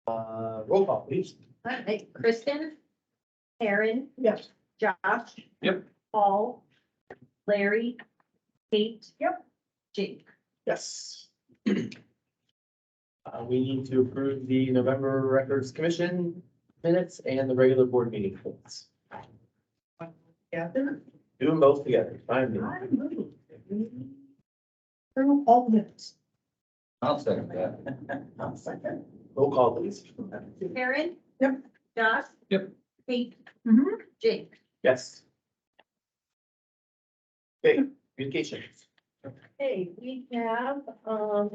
Roll call, please. All right, Kristen, Karen, Yes. Josh. Yep. Paul, Larry, Kate. Yep. Jake. Yes. We need to approve the November Records Commission minutes and the regular board meeting minutes. Together. Do them both together, fine. I move. Through all minutes. I'll second that. I'll second. Roll call, please. Karen. Yep. Josh. Yep. Kate. Mhm. Jake. Yes. Okay, communications. Okay, we have, a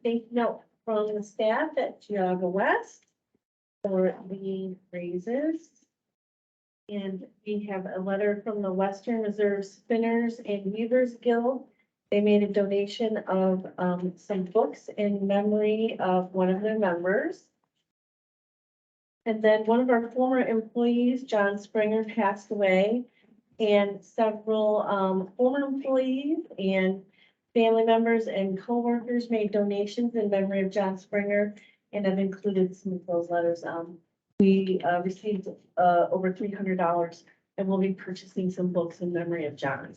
thank note from the staff at Geauga West for the raises. And we have a letter from the Western Reserve Spinners and Weavers Guild. They made a donation of, some books in memory of one of their members. And then one of our former employees, John Springer, passed away. And several, former employees and family members and coworkers made donations in memory of John Springer. And I've included some of those letters. We received over $300 and we'll be purchasing some books in memory of John.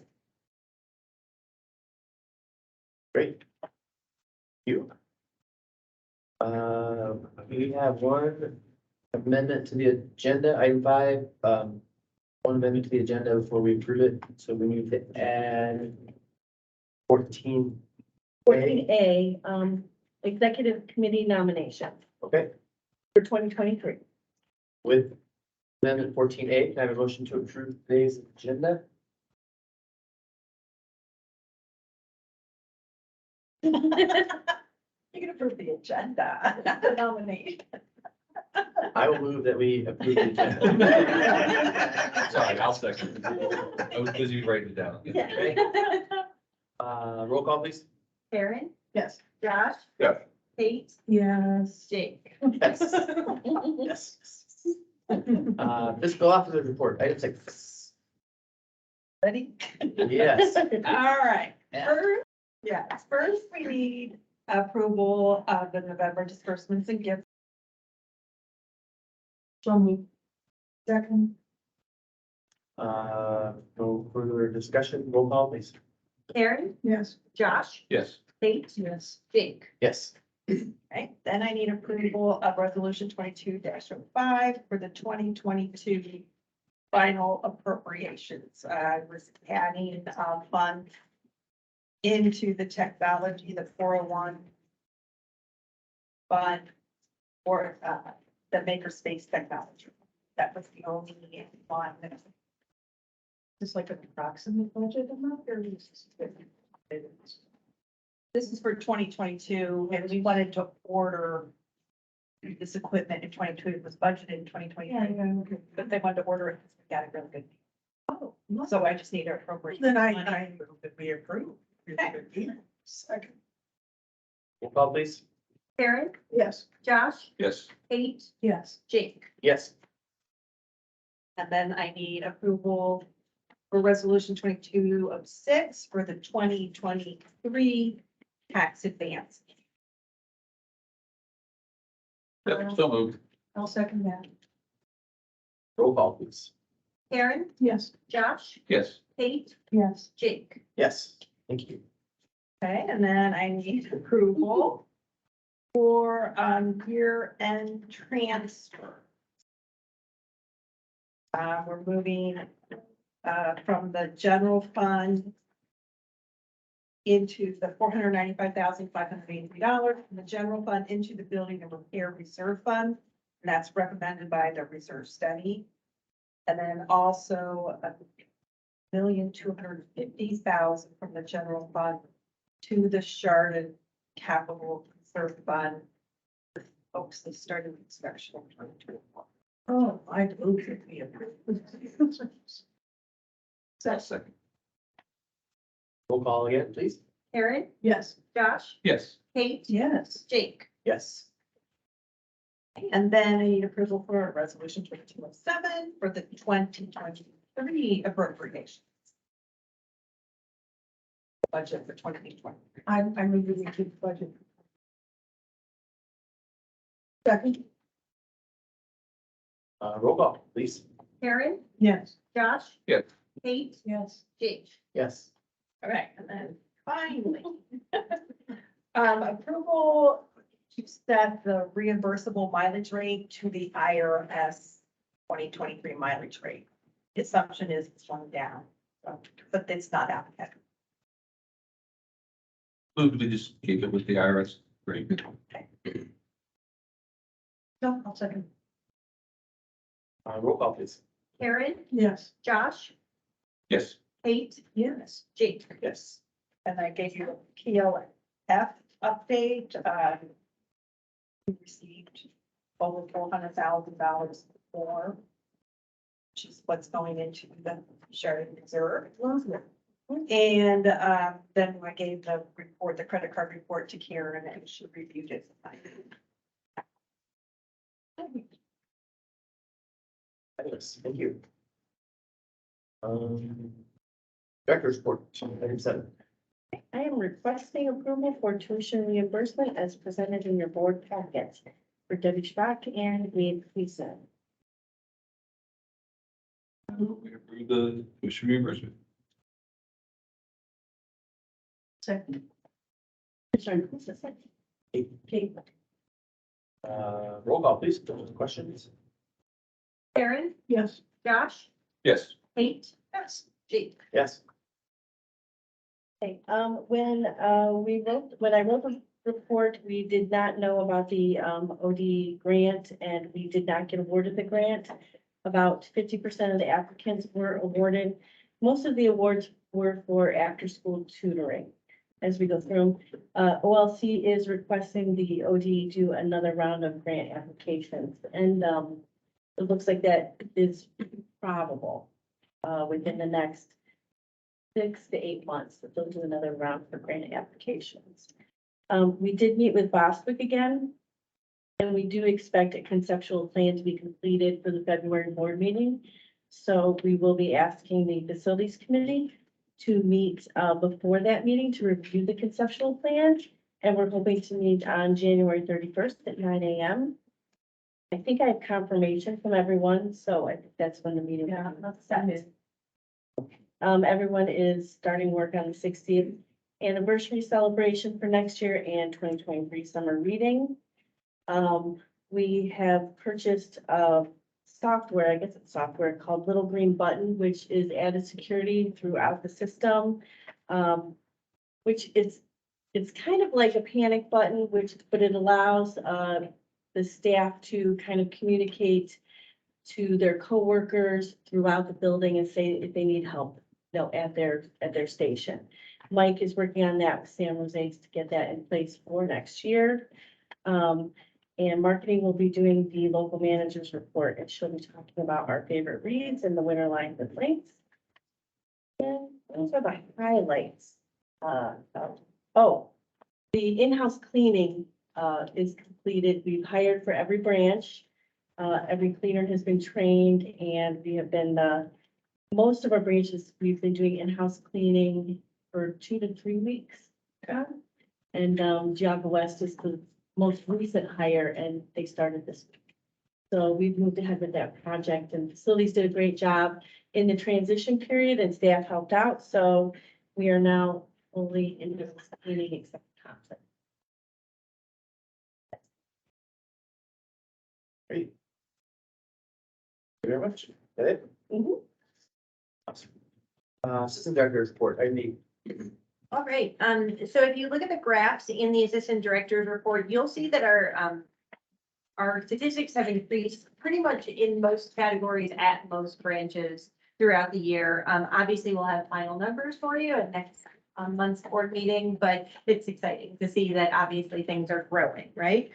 Great. Thank you. We have one amendment to the agenda, item 5, one amendment to the agenda before we approve it, so we need to add 14. 14A, executive committee nomination Okay, for 2023. with amendment 14A, can I have a motion to approve today's agenda? You can approve the agenda, not the nomination. I will move that we approve the agenda. Sorry, I'll second. I was busy writing it down. Okay. Roll call, please. Karen, Yes. Josh. Yeah. Kate, Yes. Jake. Yes. Yes. Fiscal officer report, item 6. Ready? Yes. All right. First we need approval of the November disbursements and gifts. Second. No further discussion, roll call, please. Karen, Yes. Josh, Yes. Kate, Yes. Jake. Yes. Okay, then I need approval of resolution 22-05 for the 2022 final appropriations. I was adding funds into the technology, the 401 fund for the makerspace technology. That was the only one. Just like an approximate budget amount or this is for 2022 and we wanted to order this equipment in 22. It was budgeted in 2023, but they wanted to order it because we got a really good. Oh, so I just need to appropriate. Then I move that we approve. Second. Roll call, please. Karen, Yes. Josh, Yes. Kate, Yes. Jake. Yes. And then I need approval for resolution 2206 for the 2023 tax advance. Yep, so moved. I'll second that. Roll call, please. Karen, Yes. Josh, Yes. Kate, Yes. Jake. Yes. Thank you. Okay, and then I need approval for year-end transfer. We're moving from the general fund into the $495,583 from the general fund into the building and repair reserve fund. And that's recommended by the reserve study. And then also $1,250,000 from the general fund to the Chardon Capital Reserve Fund. Folks that started inspection in 2024. Oh, I moved it to be approved. Second. Roll call again, please. Karen, Yes. Josh, Yes. Kate, Yes. Jake. Yes. And then I need approval for resolution 2207 for the 2023 appropriations. Budget for 2020. I'm moving to the budget. Second. Roll call, please. Karen, Yes. Josh. Yes. Kate, Yes. Jake. Yes. All right, and then finally. Approval to set the reimbursable mileage rate to the IRS 2023 mileage rate. The assumption is it's going down, but it's not applicable. Move, we just keep it with the IRS. Great. No, I'll second. Roll call, please. Karen, Yes. Josh, Yes. Kate, Yes. Jake. Yes. And I gave you a PLF update. We received over $400,000 more, which is what's going into the shared reserve. And then I gave the report, the credit card report to Karen, and she reviewed it. Fabulous, thank you. Director's report, item 7. I am requesting approval for tuition reimbursement as presented in your board packets for Debbie Schbach and Wade Gleason. We approve the tuition reimbursement. Second. Sorry, who's this? Kate. Roll call, please. Questions? Karen, Yes. Josh, Yes. Kate, Yes. Jake. Yes. Okay, when I wrote the report, we did not know about the OD grant and we did not get awarded the grant. About 50% of the applicants were awarded. Most of the awards were for after-school tutoring. As we go through, OLC is requesting the OD do another round of grant applications, and it looks like that is probable within the next 6 to 8 months that they'll do another round for grant applications. We did meet with Bostwick again, and we do expect a conceptual plan to be completed for the February board meeting. So we will be asking the facilities committee to meet before that meeting to review the conceptual plan. And we're hoping to meet on January 31st at 9 a.m. I think I have confirmation from everyone, so I think that's when the meeting. Yeah, that's set. Everyone is starting work on the 60th anniversary celebration for next year and 2023 summer reading. We have purchased software, I guess it's software called Little Green Button, which is added security throughout the system. Which it's kind of like a panic button, but it allows the staff to kind of communicate to their coworkers throughout the building and say if they need help, at their station. Mike is working on that with Sam Rosales to get that in place for next year. And marketing will be doing the local managers report, and she'll be talking about our favorite reads and the winter line complaints. And those are the highlights. The in-house cleaning is completed. We've hired for every branch. Every cleaner has been trained, and we have been, most of our branches, we've been doing in-house cleaning for 2 to 3 weeks. And Geauga West is the most recent hire, and they started this week. So we've moved ahead with that project, and facilities did a great job in the transition period, and staff helped out. So we are now fully in cleaning except for Thompson. Great. Thank you very much. That it? Mhm. Awesome. Assistant director's report, item 8. All right, so if you look at the graphs in the assistant director's report, you'll see that our statistics have increased pretty much in most categories at most branches throughout the year. Obviously, we'll have final numbers for you at next month's board meeting, but it's exciting to see that obviously things are growing, right?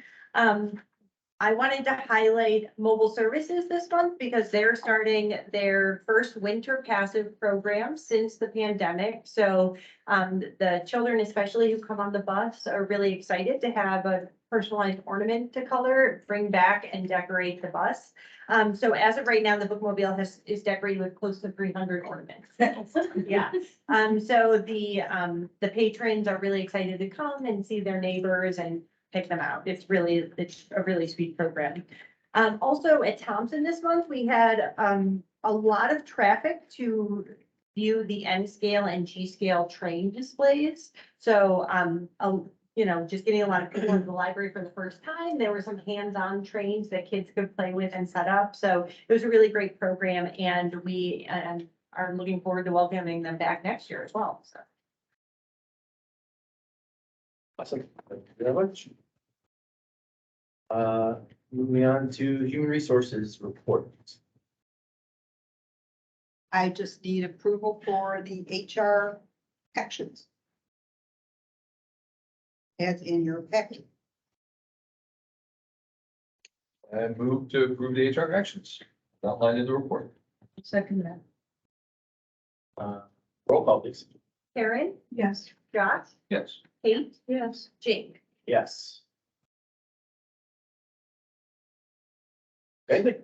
I wanted to highlight mobile services this month because they're starting their first winter passive program since the pandemic. So the children, especially who come on the bus, are really excited to have a personalized ornament to color, bring back and decorate the bus. So as of right now, the bookmobile is decorated with close to 300 ornaments. Yeah. So the patrons are really excited to come and see their neighbors and pick them out. It's a really sweet program. Also at Thompson this month, we had, a lot of traffic to view the N scale and G scale train displays. So, just getting a lot of people into the library for the first time. There were some hands-on trains that kids could play with and set up. So it was a really great program, and we, are looking forward to welcoming them back next year as well, so. Awesome. Thank you very much. Moving on to human resources report. I just need approval for the HR actions. As in your packet. And move to approve the HR actions outlined in the report. Second that. Roll call, please. Karen, Yes. Josh, Yes. Kate, Yes. Jake. Yes. Okay,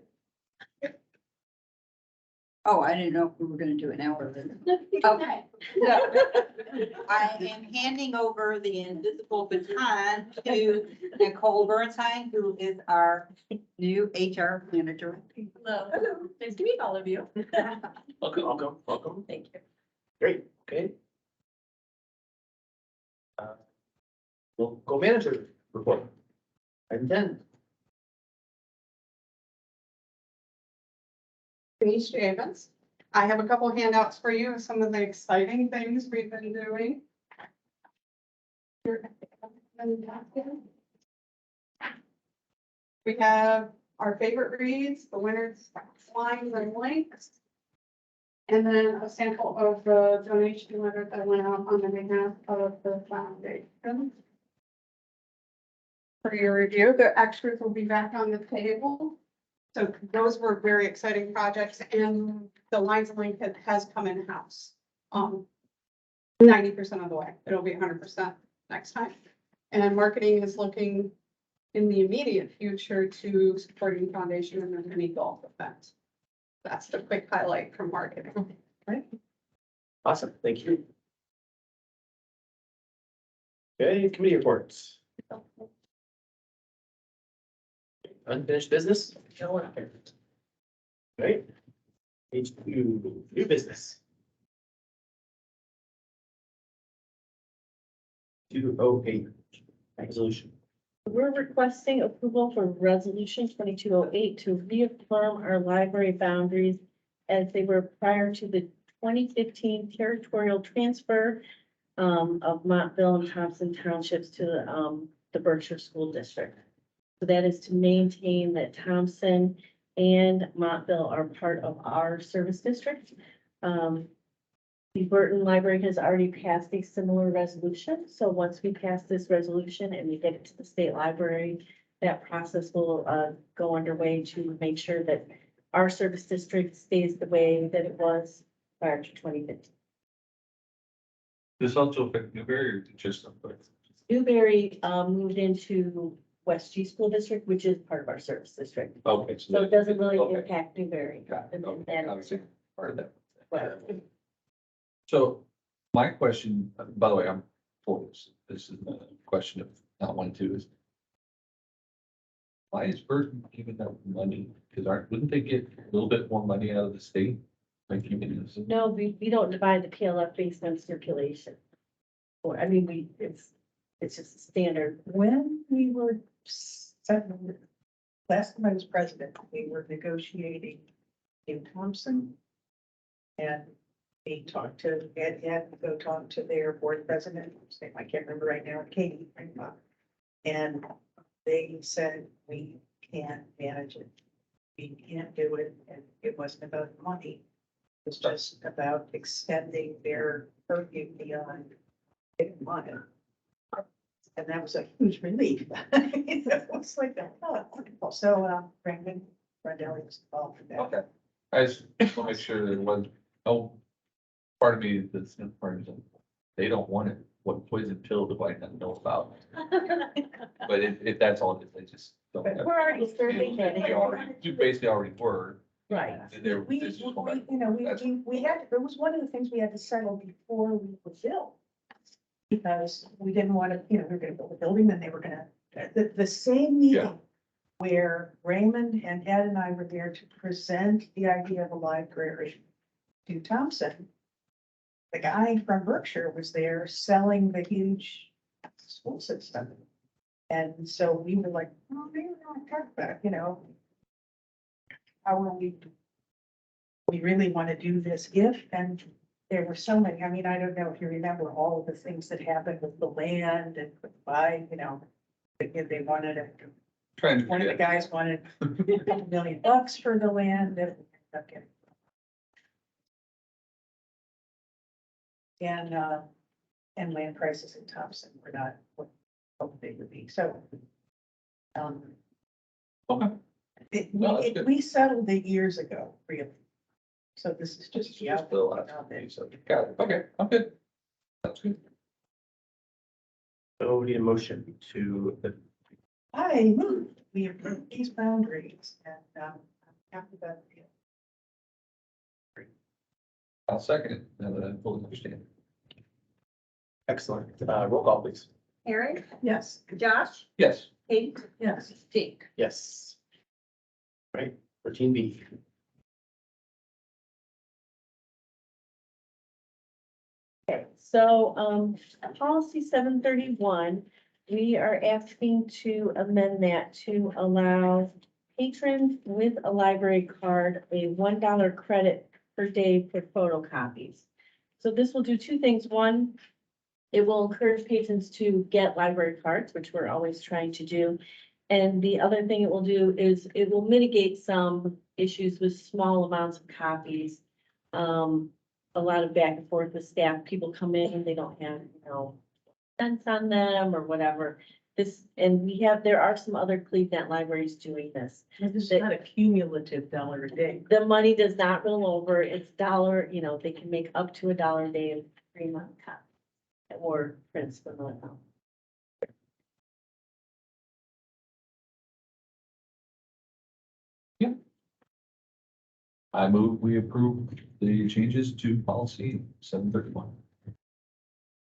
Oh, I didn't know if we were gonna do an hour then. Okay. So, I am handing over the invisible baton to Nicole Bernstein, who is our new HR manager. Hello. Nice to meet all of you. welcome. Thank you. Great, okay. We'll go manager report. Item 10. Denise Evans. I have a couple handouts for you of some of the exciting things we've been doing. We have our favorite reads, the winners, lines and links. And then a sample of the donation letter that went out on the behalf of the foundation. For your review, the extras will be back on the table. So those were very exciting projects, and the lines and link has come in-house. 90% of the way. It'll be 100% next time. And marketing is looking in the immediate future to supporting foundation and then any golf event. That's the quick highlight from marketing. Awesome, thank you. Okay, committee reports. Unfinished business? Right? Page 2, new business. 208, resolution. We're requesting approval for resolution 2208 to reaffirm our library boundaries as they were prior to the 2015 territorial transfer of Montville and Thompson Townships to the Berkshire School District. So that is to maintain that Thompson and Montville are part of our service district. The Burton Library has already passed a similar resolution. So once we pass this resolution and we get it to the state library, that process will go underway to make sure that our service district stays the way that it was prior to 2015. This also affect Newberry or just? Newberry moved into West G School District, which is part of our service district. Okay. So it doesn't really Okay. impact Newberry. Got it. And Okay. then- Obviously, part of that. Right. So my question, by the way, I'm for this. This is a question of not wanting to is. Why is Burton giving them money? Because wouldn't they get a little bit more money out of the state? Like giving this? No, we don't divide the PLF based on circulation. Or, I mean, it's just a standard. When we were, last time I was president, we were negotiating in Thompson. And we talked to, Ed had to go talk to their board president, whose name I can't remember right now, Katie. And they said, we can't manage it. We can't do it, and it wasn't about money. It was just about extending their purview beyond getting money. And that was a huge relief. It was like that. Oh, wonderful. So, Brandon Rondelli was involved in that. Okay. I just want to make sure there was no part of me that's in part of they don't want it. What poison pill do I not know about? But if that's all it is, they just don't. have- We're already serving that. You basically already were. Right. And they're- We, this is you what- know, That's- we had, it was one of the things we had to settle before we were built. Because we didn't want to, we were gonna build a building, then they were gonna, the same Yeah. meeting. where Raymond and Ed and I were there to present the idea of a library to Thompson. The guy from Berkshire was there selling the huge school system. And so we were like, oh, maybe we want to talk about, how are we really want to do this if, and there were so many, I mean, I don't know if you remember all of the things that happened with the land and with buying, they wanted it. Trying to One of the forget. guys wanted a couple $1 million for the land and. Okay. And land prices in Thompson were not what they would be, so. Okay. No, that's good. We settled it years ago, really. So this is just. the Just the last outcome. piece of it. Got it. Okay, I'm good. That's good. So we need a motion to, I moved, we approved these boundaries and, I'm happy about it. I'll second it, now that I fully understand. excellent, roll call please. Aaron, Yes. Josh, Yes. Kate, Yes. Jake. Yes. Right, 14B. Okay, so, policy 731, we are asking to amend that to allow patrons with a library card a $1 credit per day for photocopies. So this will do two things. One, it will encourage patrons to get library cards, which we're always trying to do. And the other thing it will do is it will mitigate some issues with small amounts of copies. A lot of back and forth with staff, people come in and they don't have, cents on them or whatever. There are some other Cleveland libraries doing this. This is not a cumulative $1 a day. The money does not roll over, it's dollar, they can make up to $1 a day of 3-month copy. Or prints for the amount. I move we approve the changes to policy 731.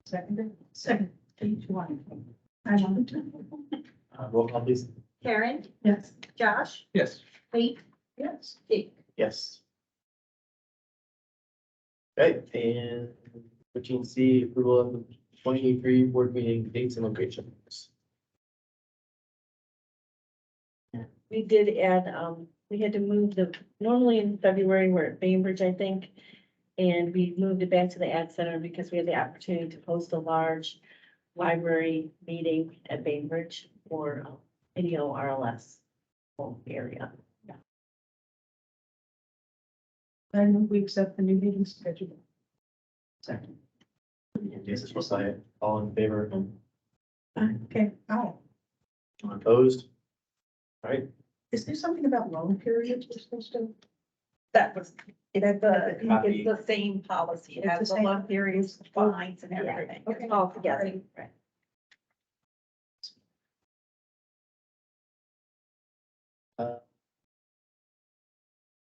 Second, each one. I'm on the turn. Roll call please. Karen, Yes. Josh, Yes. Kate, Yes. Jake. Yes. Okay, and 14C, approval of the 23 board meeting dates and locations. We did add, we had to move normally in February, we're at Bainbridge, I think. And we moved it back to the Ad Center because we had the opportunity to host a large library meeting at Bainbridge for RLS area. And we accept the new meeting schedule. Second. Yes, this was like, all in favor, Okay, oh, opposed? All right, is there something about loan periods we're supposed to? That was, Copy. it's the same policy. It It's has the the same. loan periods, the fines and everything. Okay. All together, right?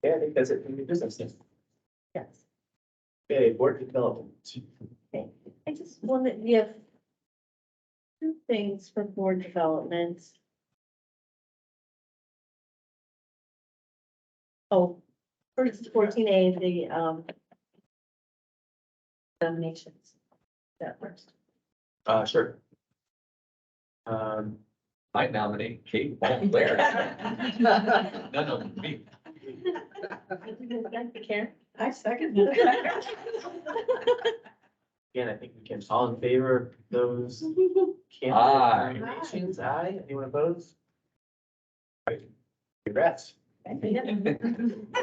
yeah, I think that's it for new business. Then. Yes. Okay, board development. I just wanted, we have two things for board development. Oh, first 14A, the nominations. That first. Sure. I nominate Kate Blair. None of me. Karen? I second. Again, I think we can, all in favor of those candidate Aye. nominations, aye, anyone opposed? All right, congrats.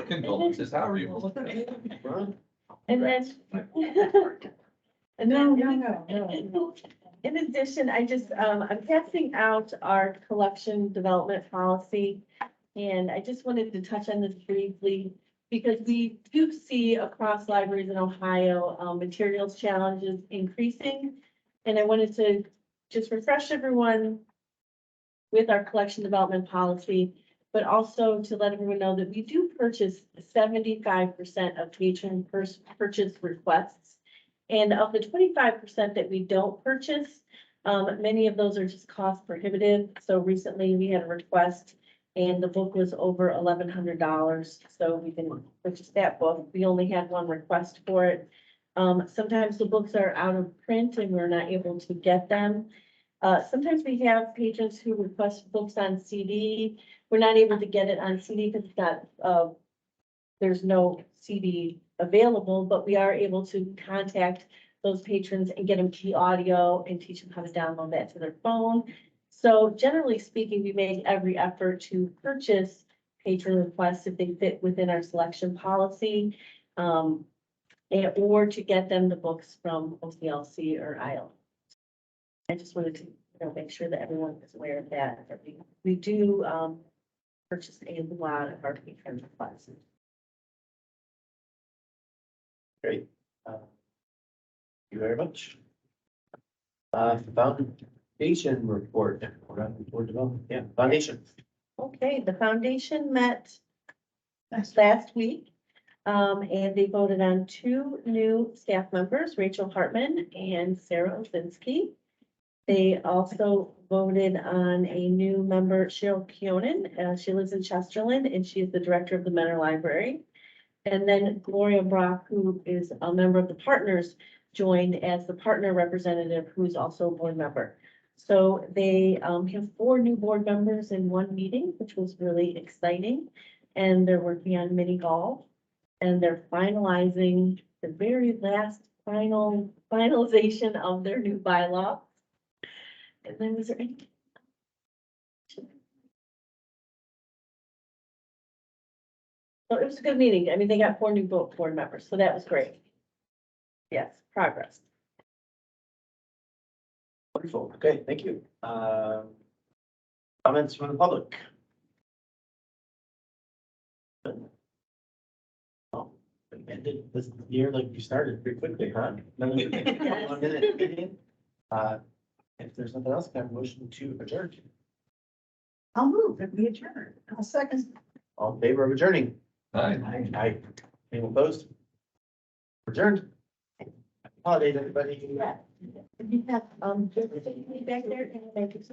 Condolences, however you want to look at it. Ron? And then. And No, then, no. in addition, I'm passing out our collection development policy. And I just wanted to touch on this briefly because we do see across libraries in Ohio, materials challenges increasing. And I wanted to just refresh everyone with our collection development policy, but also to let everyone know that we do purchase 75% of patron purchase requests. And of the 25% that we don't purchase, many of those are just cost prohibitive. So recently we had a request And the book was over $1,100, so we didn't purchase that book. We only had one request for it. Sometimes the books are out of print and we're not able to get them. Sometimes we have patrons who request books on CD. We're not able to get it on CD because it's not, there's no CD available, but we are able to contact those patrons and get them key audio and teach them how to download that to their phone. So generally speaking, we make every effort to purchase patron requests if they fit within our selection policy. Or to get them the books from OCLC or IL. I just wanted to, make sure that everyone is aware of that. We do, purchase a lot of our patron requests. Great. Thank you very much. Foundation report, board development, yeah, foundation. Okay, the foundation met last week. And they voted on 2 new staff members, Rachel Hartman and Sarah Osinski. They also voted on a new member, Cheryl Keonan. She lives in Chesterland and she is the director of the Mentor Library. And then Gloria Brock, who is a member of the partners, joined as the partner representative, who's also a board member. So they have 4 new board members in one meeting, which was really exciting. And they're working on mini golf. And they're finalizing the very last finalization of their new bylaw. And then was there any? So it was a good meeting. I mean, they got 4 new board members, so that was great. Yes, progress. Wonderful, okay, thank you. Comments from the public? Oh, we ended this year like we started pretty quickly, huh? 1 minute meeting. If there's nothing else, can I have a motion to adjourn? I'll move if we adjourn. I'll second. All in favor of adjourning? Aye. Aye. Anyone opposed? Adjourned. Happy holidays, everybody. Yeah. You have, just back there and make it.